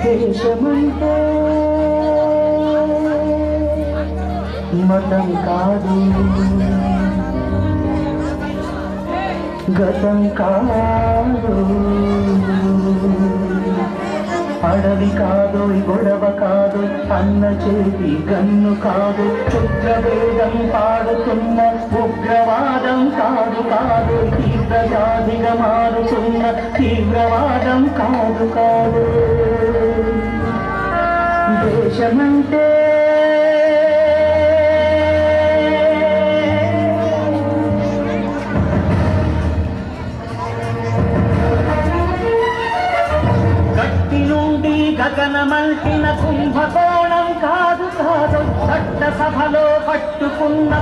దేశమంటే మతం కాదు, గతం కాదు, అడవి కాదు, గొడవ కాదు, అన్న చేతి గన్ను కాదు, క్షుద్రవేదం పాడుతున్న ఉగ్రవాదం కాదు కాదు, తీవ్రజాతిగా మారుతున్న తీవ్రవాదం కాదు కాదు. దేశమంటే గగనమంటిన కుంభకోణం కాదు కాదు, చట్టసభలో పట్టుకున్న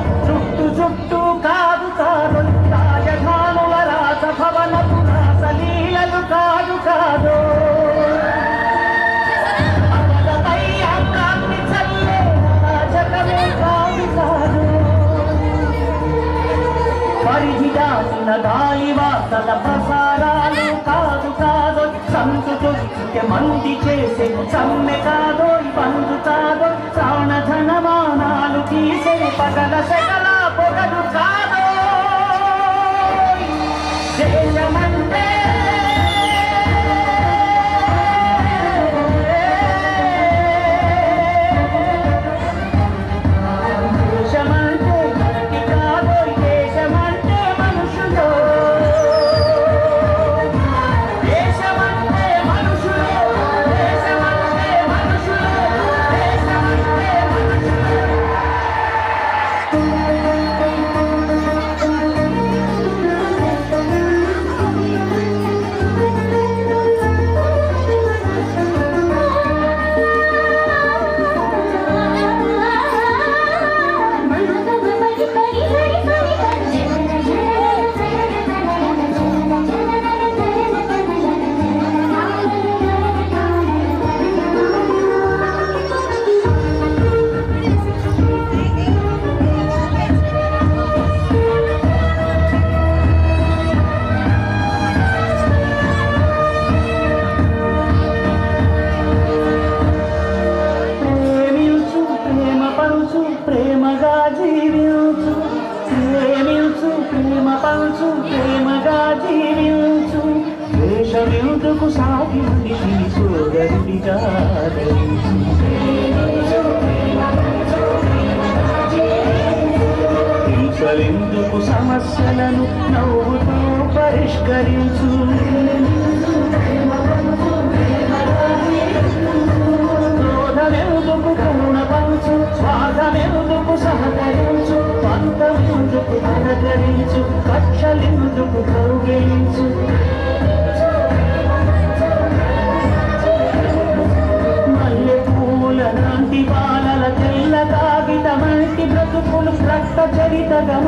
చుట్టు కాదు కాదు, రాజధానుల రాజభవనపు రాసలీలలు కాదు కాదు, అమలపై అమరాన్ని చల్లే రాజకమే కాదు కాదు, పరిధి దాచిన గాలి వార్తల ప్రసారాలు కాదు కాదు, సంతు మంది చేసే సమ్మె కాదో బంధు కాదో, ప్రాణధనమానాలు తీసే పగల సెగల పొగలు కాదో. దేశమంటే ప్రేమగా జీవించు, ప్రేమించు, ప్రేమ పంచు, ప్రేమగా జీవించు, దేశమెందుకు సాగి మనిషిని సోదరుడిగా హింసలెందుకు సమస్యలను నవ్వుతూ పరిష్కరించు, క్రోధమెందుకు కరుణ పంచు, స్వార్థమెందుకు సహకరించు, పంతమెందుకు సహకరించు, కక్షలెందుకు కౌగిలించు. మల్లెపూల లాంటి బాలల తెల్ల కాగితమంటి బ్రతుకులు రక్త చరితగా